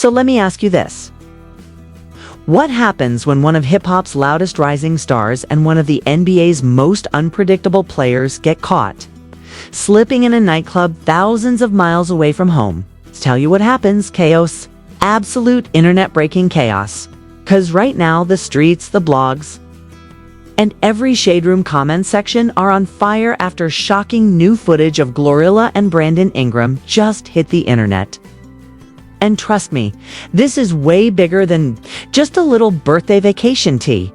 So let me ask you this. What happens when one of hip-hop's loudest rising stars and one of the NBA's most unpredictable players get caught slipping in a nightclub thousands of miles away from home? Let's tell you what happens. Chaos. Absolute internet-breaking chaos. 'Cause right now, the streets, the blogs, and every Shade Room comment section are on fire after shocking new footage of Glorilla and Brandon Ingram just hit the internet. And trust me, this is way bigger than just a little birthday vacation tea.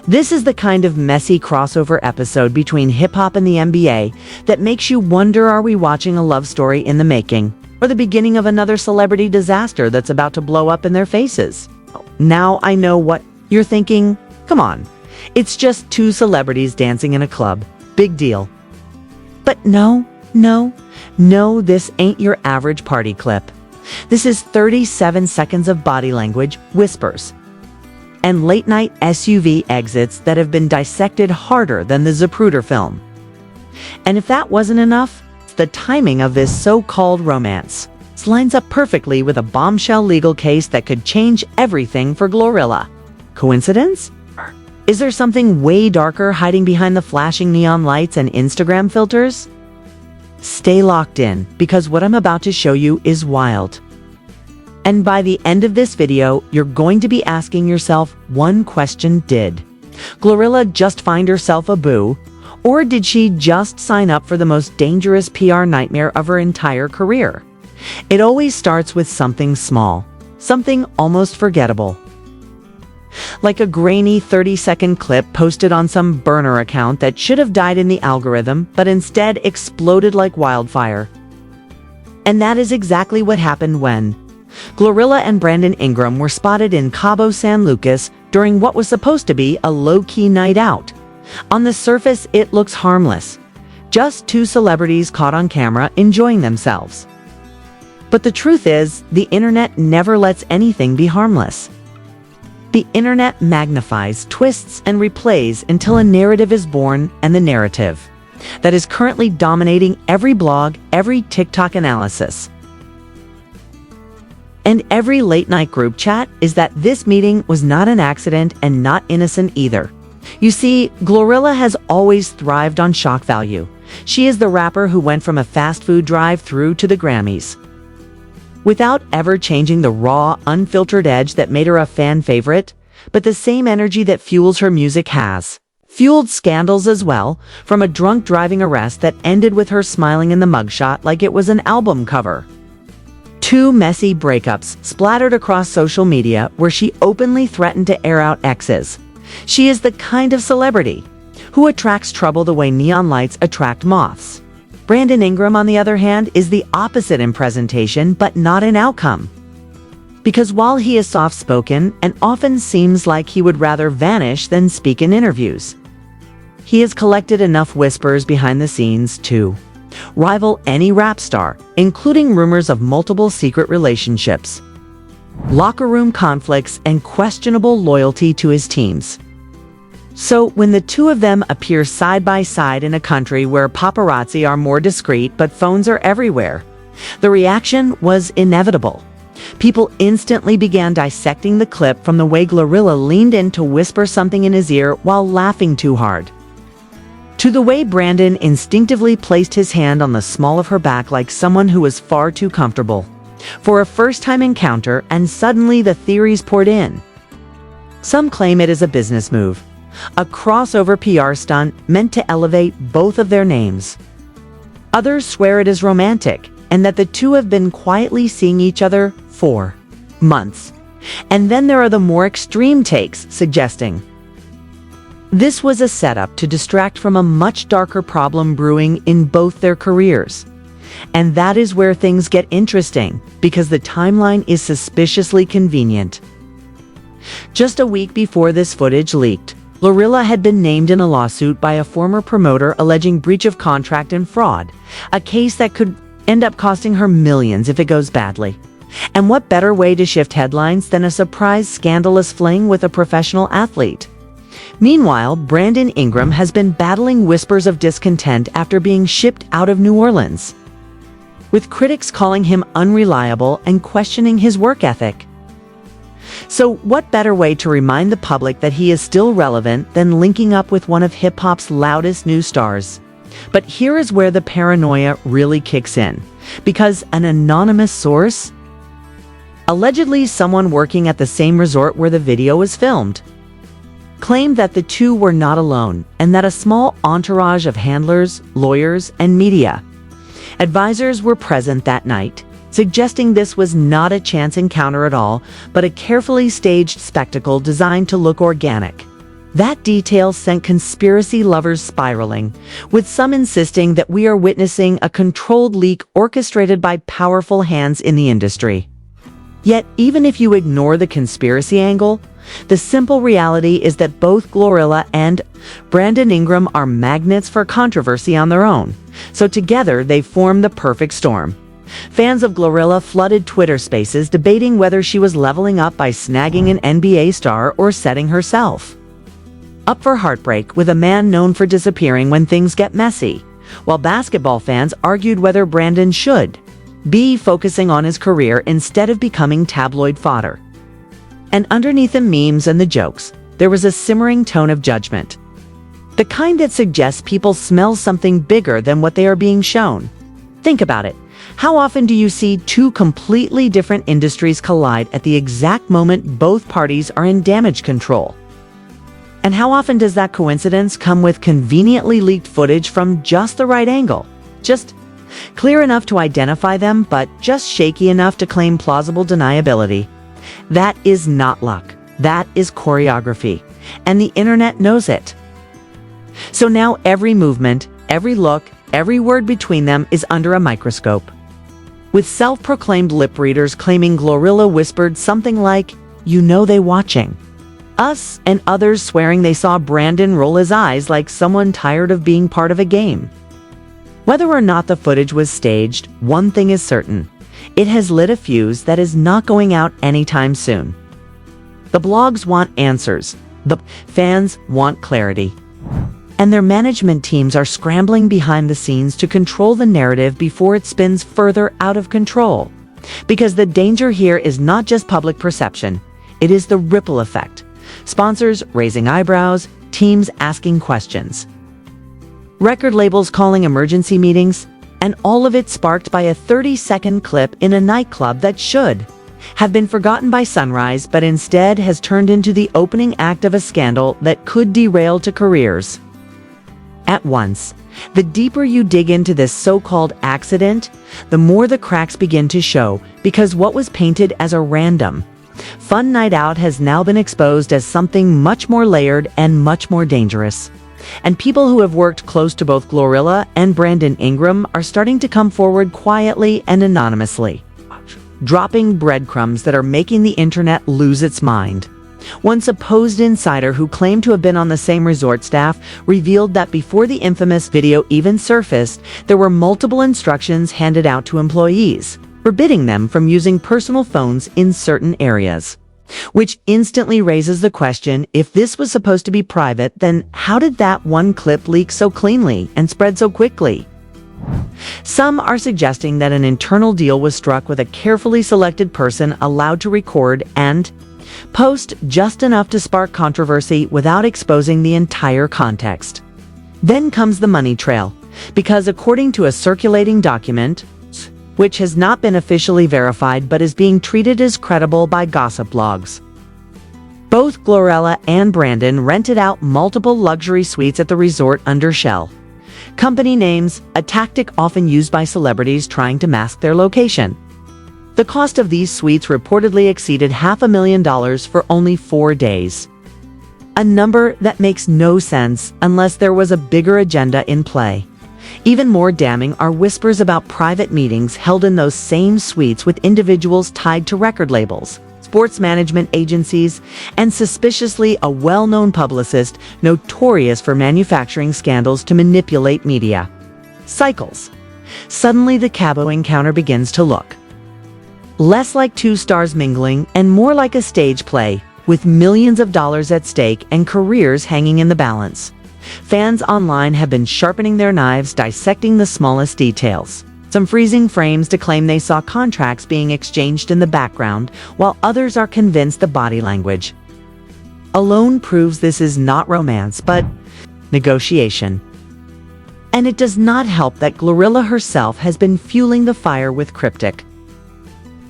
This is the kind of messy crossover episode between hip-hop and the NBA that makes you wonder, are we watching a love story in the making, or the beginning of another celebrity disaster that's about to blow up in their faces? Now I know what you're thinking. Come on, it's just two celebrities dancing in a club. Big deal. But no, this ain't your average party clip. This is 37 seconds of body language, whispers, and late-night SUV exits that have been dissected harder than the Zapruder film. And if that wasn't enough, the timing of this so-called romance lines up perfectly with a bombshell legal case that could change everything for Glorilla. Coincidence? Or is there something way darker hiding behind the flashing neon lights and Instagram filters? Stay locked in, because what I'm about to show you is wild. And by the end of this video, you're going to be asking yourself one question: did Glorilla just find herself a boo? Or did she just sign up for the most dangerous PR nightmare of her entire career? It always starts with something small, something almost forgettable. Like a grainy 30-second clip posted on some burner account that should have died in the algorithm, but instead exploded like wildfire. And that is exactly what happened when Glorilla and Brandon Ingram were spotted in Cabo San Lucas during what was supposed to be a low-key night out. On the surface, it looks harmless. Just two celebrities caught on camera enjoying themselves. But the truth is, the internet never lets anything be harmless. The internet magnifies, twists, and replays until a narrative is born, and the narrative that is currently dominating every blog, every TikTok analysis, and every late-night group chat is that this meeting was not an accident and not innocent either. You see, Glorilla has always thrived on shock value. She is the rapper who went from a fast food drive-through to the Grammys, without ever changing the raw, unfiltered edge that made her a fan favorite. But the same energy that fuels her music has fueled scandals as well, from a drunk driving arrest that ended with her smiling in the mugshot like it was an album cover, two messy breakups splattered across social media where she openly threatened to air out exes. She is the kind of celebrity who attracts trouble the way neon lights attract moths. Brandon Ingram, on the other hand, is the opposite in presentation, but not in outcome. Because while he is soft-spoken and often seems like he would rather vanish than speak in interviews, he has collected enough whispers behind the scenes to rival any rap star, including rumors of multiple secret relationships, locker room conflicts, and questionable loyalty to his teams. So when the two of them appear side by side in a country where paparazzi are more discreet but phones are everywhere, the reaction was inevitable. People instantly began dissecting the clip, from the way Glorilla leaned in to whisper something in his ear while laughing too hard, to the way Brandon instinctively placed his hand on the small of her back like someone who was far too comfortable for a first-time encounter, and suddenly the theories poured in. Some claim it is a business move, a crossover PR stunt meant to elevate both of their names. Others swear it is romantic, and that the two have been quietly seeing each other for months. And then there are the more extreme takes suggesting this was a setup to distract from a much darker problem brewing in both their careers. And that is where things get interesting, because the timeline is suspiciously convenient. Just a week before this footage leaked, Glorilla had been named in a lawsuit by a former promoter alleging breach of contract and fraud, a case that could end up costing her millions if it goes badly. And what better way to shift headlines than a surprise scandalous fling with a professional athlete? Meanwhile, Brandon Ingram has been battling whispers of discontent after being shipped out of New Orleans. with critics calling him unreliable and questioning his work ethic. So what better way to remind the public that he is still relevant than linking up with one of hip-hop's loudest new stars? But here is where the paranoia really kicks in, because an anonymous source, allegedly someone working at the same resort where the video was filmed, claimed that the two were not alone and that a small entourage of handlers, lawyers, and media advisors were present that night, suggesting this was not a chance encounter at all, but a carefully staged spectacle designed to look organic. That detail sent conspiracy lovers spiraling, with some insisting that we are witnessing a controlled leak orchestrated by powerful hands in the industry. Yet, even if you ignore the conspiracy angle, the simple reality is that both Glorilla and Brandon Ingram are magnets for controversy on their own, so together they form the perfect storm. Fans of Glorilla flooded Twitter spaces debating whether she was leveling up by snagging an NBA star or setting herself up for heartbreak with a man known for disappearing when things get messy, while basketball fans argued whether Brandon should be focusing on his career instead of becoming tabloid fodder. And underneath the memes and the jokes, there was a simmering tone of judgment, the kind that suggests people smell something bigger than what they are being shown. Think about it. How often do you see two completely different industries collide at the exact moment both parties are in damage control? And how often does that coincidence come with conveniently leaked footage from just the right angle? Just clear enough to identify them, but just shaky enough to claim plausible deniability. That is not luck. That is choreography. And the internet knows it. So now every movement, every look, every word between them is under a microscope, with self-proclaimed lip readers claiming Glorilla whispered something like, "You know they watching us," and others swearing they saw Brandon roll his eyes like someone tired of being part of a game. Whether or not the footage was staged, one thing is certain. It has lit a fuse that is not going out anytime soon. The blogs want answers. The fans want clarity. And their management teams are scrambling behind the scenes to control the narrative before it spins further out of control. Because the danger here is not just public perception, it is the ripple effect. Sponsors raising eyebrows, teams asking questions, record labels calling emergency meetings, and all of it sparked by a 30-second clip in a nightclub that should have been forgotten by sunrise, but instead has turned into the opening act of a scandal that could derail two careers at once. The deeper you dig into this so-called accident, the more the cracks begin to show, because what was painted as a random fun night out has now been exposed as something much more layered and much more dangerous. And people who have worked close to both Glorilla and Brandon Ingram are starting to come forward quietly and anonymously, dropping breadcrumbs that are making the internet lose its mind. One supposed insider who claimed to have been on the same resort staff revealed that before the infamous video even surfaced, there were multiple instructions handed out to employees, forbidding them from using personal phones in certain areas. Which instantly raises the question, if this was supposed to be private, then how did that one clip leak so cleanly and spread so quickly? Some are suggesting that an internal deal was struck with a carefully selected person allowed to record and post just enough to spark controversy without exposing the entire context. Then comes the money trail, because according to a circulating document, which has not been officially verified but is being treated as credible by gossip blogs, both Glorilla and Brandon rented out multiple luxury suites at the resort under shell company names, a tactic often used by celebrities trying to mask their location. The cost of these suites reportedly exceeded $500,000 for only 4 days. A number that makes no sense unless there was a bigger agenda in play. Even more damning are whispers about private meetings held in those same suites with individuals tied to record labels, sports management agencies, and suspiciously a well-known publicist notorious for manufacturing scandals to manipulate media cycles. Suddenly the Cabo encounter begins to look less like two stars mingling and more like a stage play, with millions of dollars at stake and careers hanging in the balance. Fans online have been sharpening their knives, dissecting the smallest details. Some freezing frames to claim they saw contracts being exchanged in the background, while others are convinced the body language alone proves this is not romance, but negotiation. And it does not help that Glorilla herself has been fueling the fire with cryptic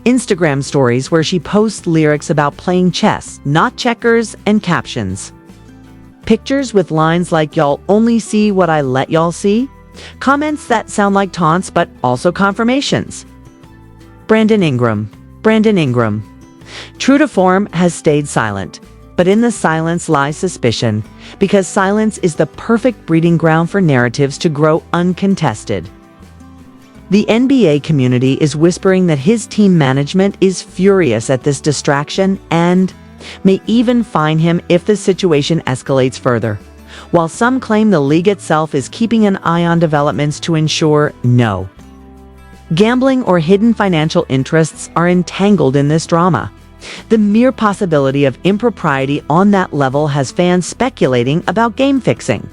Instagram stories where she posts lyrics about playing chess, not checkers, and captions. Pictures with lines like "y'all only see what I let y'all see," comments that sound like taunts but also confirmations. Brandon Ingram. True to form, has stayed silent. But in the silence lies suspicion, because silence is the perfect breeding ground for narratives to grow uncontested. The NBA community is whispering that his team management is furious at this distraction and may even fine him if the situation escalates further, while some claim the league itself is keeping an eye on developments to ensure no gambling or hidden financial interests are entangled in this drama. The mere possibility of impropriety on that level has fans speculating about game fixing,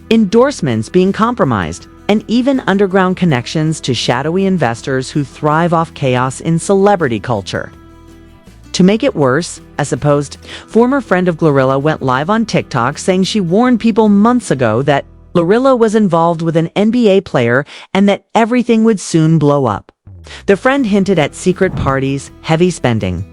endorsements being compromised, and even underground connections to shadowy investors who thrive off chaos in celebrity culture. To make it worse, a supposed former friend of Glorilla went live on TikTok saying she warned people months ago that Glorilla was involved with an NBA player and that everything would soon blow up. The friend hinted at secret parties, heavy spending,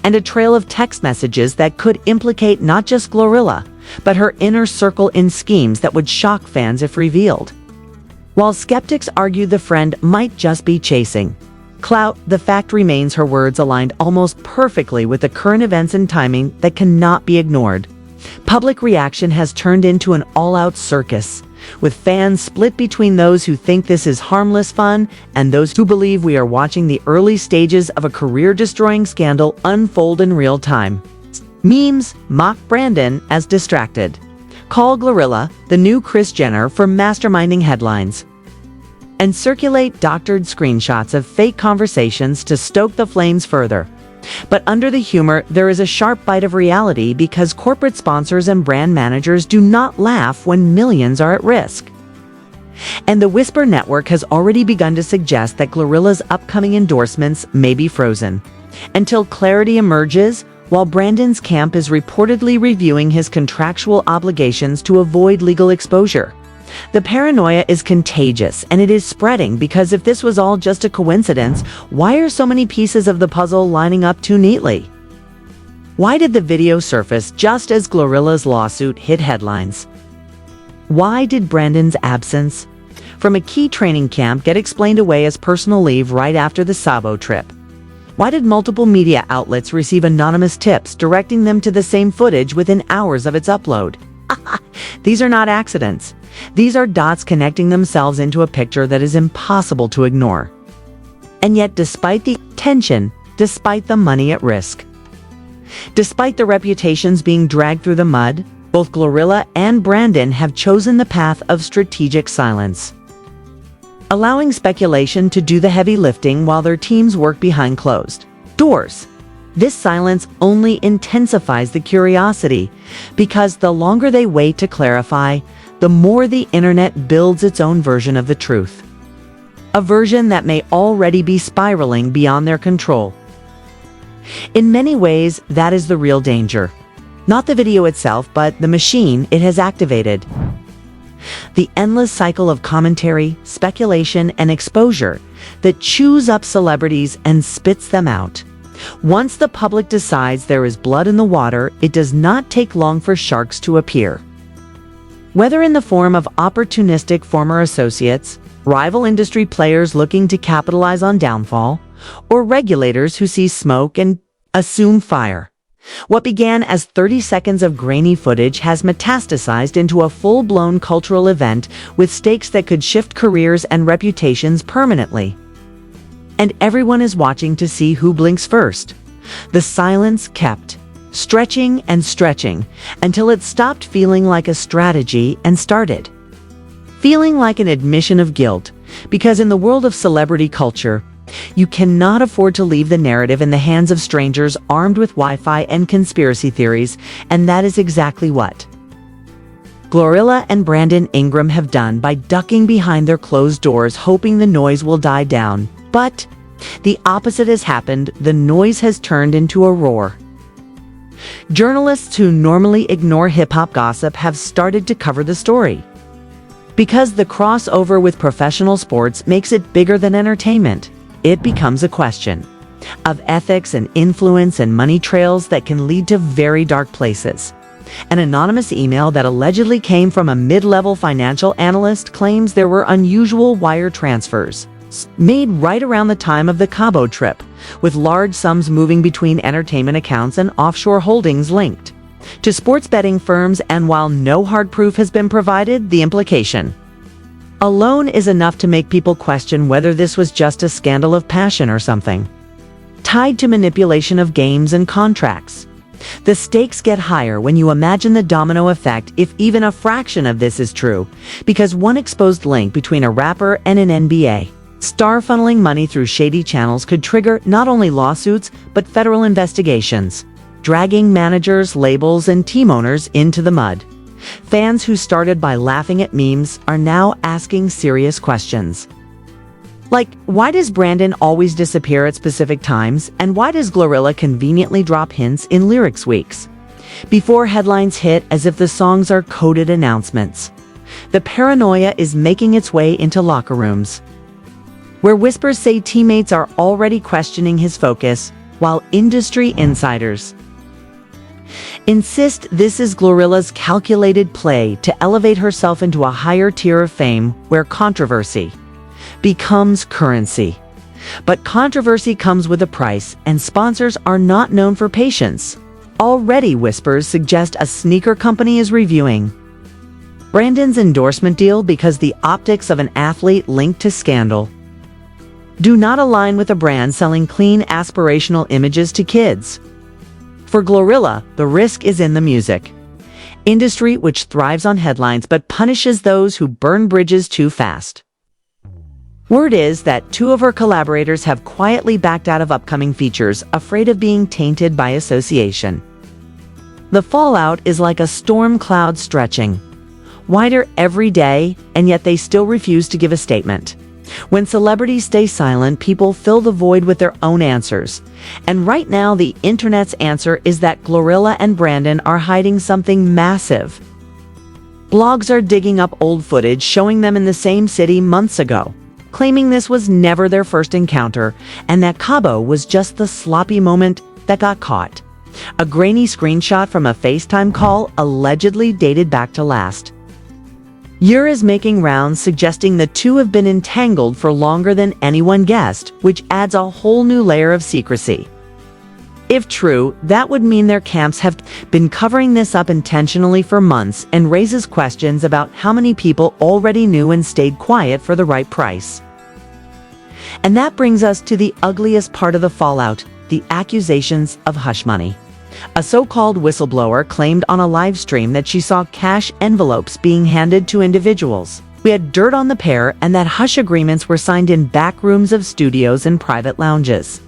and a trail of text messages that could implicate not just Glorilla, but her inner circle in schemes that would shock fans if revealed. While skeptics argue the friend might just be chasing clout, the fact remains her words aligned almost perfectly with the current events and timing that cannot be ignored. Public reaction has turned into an all-out circus, with fans split between those who think this is harmless fun and those who believe we are watching the early stages of a career-destroying scandal unfold in real time. Memes mock Brandon as distracted, call Glorilla the new Kris Jenner for masterminding headlines, and circulate doctored screenshots of fake conversations to stoke the flames further. But under the humor, there is a sharp bite of reality, because corporate sponsors and brand managers do not laugh when millions are at risk. And the Whisper Network has already begun to suggest that Glorilla's upcoming endorsements may be frozen until clarity emerges, while Brandon's camp is reportedly reviewing his contractual obligations to avoid legal exposure. The paranoia is contagious, and it is spreading, because if this was all just a coincidence, why are so many pieces of the puzzle lining up too neatly? Why did the video surface just as Glorilla's lawsuit hit headlines? Why did Brandon's absence from a key training camp get explained away as personal leave right after the Sabo trip? Why did multiple media outlets receive anonymous tips directing them to the same footage within hours of its upload? These are not accidents. These are dots connecting themselves into a picture that is impossible to ignore. And yet, despite the tension, despite the money at risk, despite the reputations being dragged through the mud, both Glorilla and Brandon have chosen the path of strategic silence, allowing speculation to do the heavy lifting while their teams work behind closed doors. This silence only intensifies the curiosity, because the longer they wait to clarify, the more the internet builds its own version of the truth. A version that may already be spiraling beyond their control. In many ways, that is the real danger. Not the video itself, but the machine it has activated. The endless cycle of commentary, speculation, and exposure that chews up celebrities and spits them out. Once the public decides there is blood in the water, it does not take long for sharks to appear. Whether in the form of opportunistic former associates, rival industry players looking to capitalize on downfall, or regulators who see smoke and assume fire. What began as 30 seconds of grainy footage has metastasized into a full-blown cultural event with stakes that could shift careers and reputations permanently. And everyone is watching to see who blinks first. The silence kept stretching and stretching until it stopped feeling like a strategy and started feeling like an admission of guilt, because in the world of celebrity culture, you cannot afford to leave the narrative in the hands of strangers armed with Wi-Fi and conspiracy theories, and that is exactly what Glorilla and Brandon Ingram have done by ducking behind their closed doors, hoping the noise will die down. But the opposite has happened. The noise has turned into a roar. Journalists who normally ignore hip-hop gossip have started to cover the story. Because the crossover with professional sports makes it bigger than entertainment, it becomes a question of ethics and influence and money trails that can lead to very dark places. An anonymous email that allegedly came from a mid-level financial analyst claims there were unusual wire transfers made right around the time of the Cabo trip, with large sums moving between entertainment accounts and offshore holdings linked to sports betting firms. And while no hard proof has been provided, the implication alone is enough to make people question whether this was just a scandal of passion or something tied to manipulation of games and contracts. The stakes get higher when you imagine the domino effect if even a fraction of this is true, because one exposed link between a rapper and an NBA star funneling money through shady channels could trigger not only lawsuits but federal investigations, dragging managers, labels, and team owners into the mud. Fans who started by laughing at memes are now asking serious questions. Like, why does Brandon always disappear at specific times, and why does Glorilla conveniently drop hints in lyrics weeks before headlines hit, as if the songs are coded announcements? The paranoia is making its way into locker rooms, where whispers say teammates are already questioning his focus, while industry insiders insist this is Glorilla's calculated play to elevate herself into a higher tier of fame where controversy becomes currency. But controversy comes with a price, and sponsors are not known for patience. Already whispers suggest a sneaker company is reviewing Brandon's endorsement deal because the optics of an athlete linked to scandal do not align with a brand selling clean, aspirational images to kids. For Glorilla, the risk is in the music industry, which thrives on headlines but punishes those who burn bridges too fast. Word is that two of her collaborators have quietly backed out of upcoming features, afraid of being tainted by association. The fallout is like a storm cloud stretching wider every day, and yet they still refuse to give a statement. When celebrities stay silent, people fill the void with their own answers. And right now, the internet's answer is that Glorilla and Brandon are hiding something massive. Blogs are digging up old footage showing them in the same city months ago, claiming this was never their first encounter, and that Cabo was just the sloppy moment that got caught. A grainy screenshot from a FaceTime call allegedly dated back to last year is making rounds, suggesting the two have been entangled for longer than anyone guessed, which adds a whole new layer of secrecy. If true, that would mean their camps have been covering this up intentionally for months, and raises questions about how many people already knew and stayed quiet for the right price. And that brings us to the ugliest part of the fallout: the accusations of hush money. A so-called whistleblower claimed on a live stream that she saw cash envelopes being handed to individuals. We had dirt on the pair, and that hush agreements were signed in back rooms of studios and private lounges.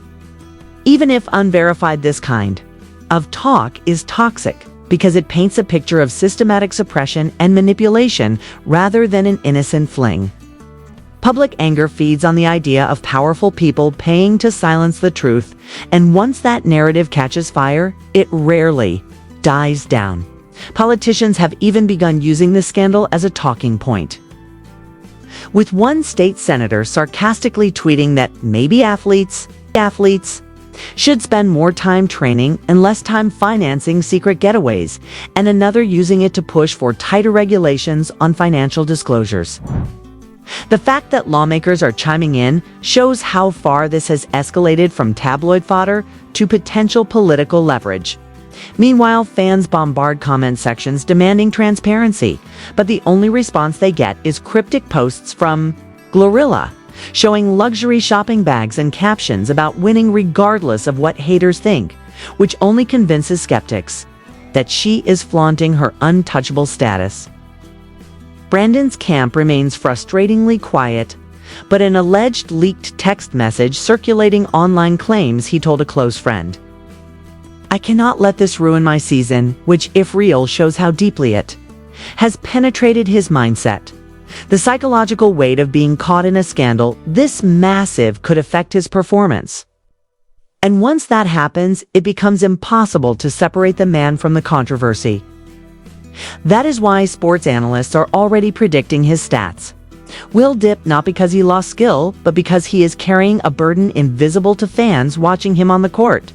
Even if unverified, this kind of talk is toxic because it paints a picture of systematic suppression and manipulation rather than an innocent fling. Public anger feeds on the idea of powerful people paying to silence the truth, and once that narrative catches fire, it rarely dies down. Politicians have even begun using this scandal as a talking point, with one state senator sarcastically tweeting that maybe athletes should spend more time training and less time financing secret getaways, and another using it to push for tighter regulations on financial disclosures. The fact that lawmakers are chiming in shows how far this has escalated from tabloid fodder to potential political leverage. Meanwhile, fans bombard comment sections demanding transparency, but the only response they get is cryptic posts from Glorilla, showing luxury shopping bags and captions about winning regardless of what haters think, which only convinces skeptics that she is flaunting her untouchable status. Brandon's camp remains frustratingly quiet, but an alleged leaked text message circulating online claims he told a close friend, "I cannot let this ruin my season," which, if real, shows how deeply it has penetrated his mindset. The psychological weight of being caught in a scandal this massive could affect his performance. And once that happens, it becomes impossible to separate the man from the controversy. That is why sports analysts are already predicting his stats. Will dip not because he lost skill, but because he is carrying a burden invisible to fans watching him on the court.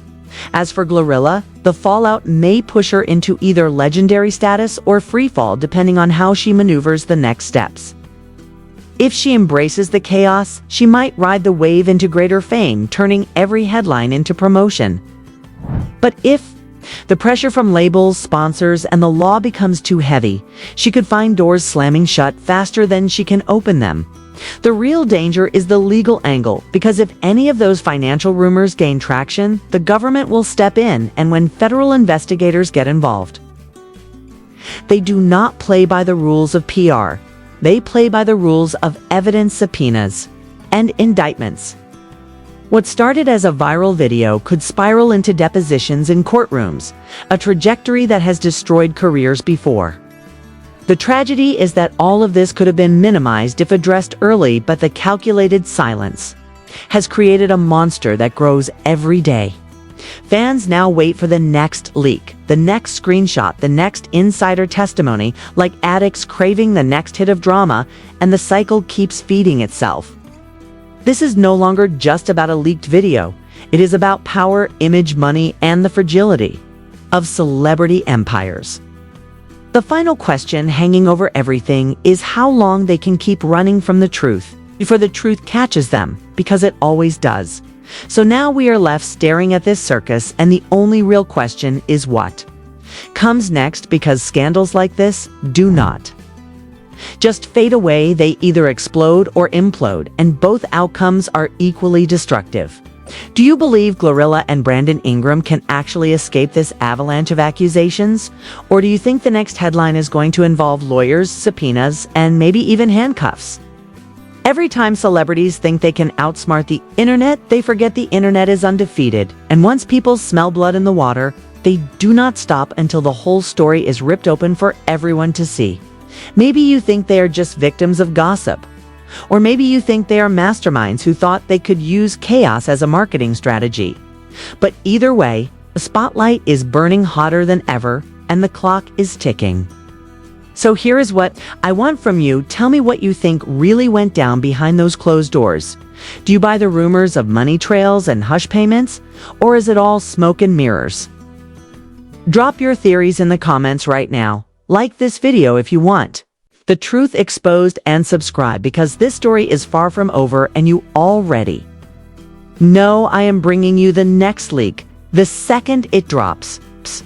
As for Glorilla, the fallout may push her into either legendary status or freefall depending on how she maneuvers the next steps. If she embraces the chaos, she might ride the wave into greater fame, turning every headline into promotion. But if the pressure from labels, sponsors, and the law becomes too heavy, she could find doors slamming shut faster than she can open them. The real danger is the legal angle, because if any of those financial rumors gain traction, the government will step in, and when federal investigators get involved. They do not play by the rules of PR. They play by the rules of evidence subpoenas and indictments. What started as a viral video could spiral into depositions in courtrooms, a trajectory that has destroyed careers before. The tragedy is that all of this could have been minimized if addressed early, but the calculated silence has created a monster that grows every day. Fans now wait for the next leak, the next screenshot, the next insider testimony, like addicts craving the next hit of drama, and the cycle keeps feeding itself. This is no longer just about a leaked video. It is about power, image, money, and the fragility of celebrity empires. The final question hanging over everything is how long they can keep running from the truth before the truth catches them, because it always does. So now we are left staring at this circus, and the only real question is what comes next, because scandals like this do not just fade away. They either explode or implode, and both outcomes are equally destructive. Do you believe Glorilla and Brandon Ingram can actually escape this avalanche of accusations? Or do you think the next headline is going to involve lawyers, subpoenas, and maybe even handcuffs? Every time celebrities think they can outsmart the internet, they forget the internet is undefeated. And once people smell blood in the water, they do not stop until the whole story is ripped open for everyone to see. Maybe you think they are just victims of gossip. Or maybe you think they are masterminds who thought they could use chaos as a marketing strategy. But either way, the spotlight is burning hotter than ever, and the clock is ticking. So here is what I want from you. Tell me what you think really went down behind those closed doors. Do you buy the rumors of money trails and hush payments? Or is it all smoke and mirrors? Drop your theories in the comments right now. Like this video if you want the truth exposed, and subscribe, because this story is far from over and you already know I am bringing you the next leak the second it drops. Psst.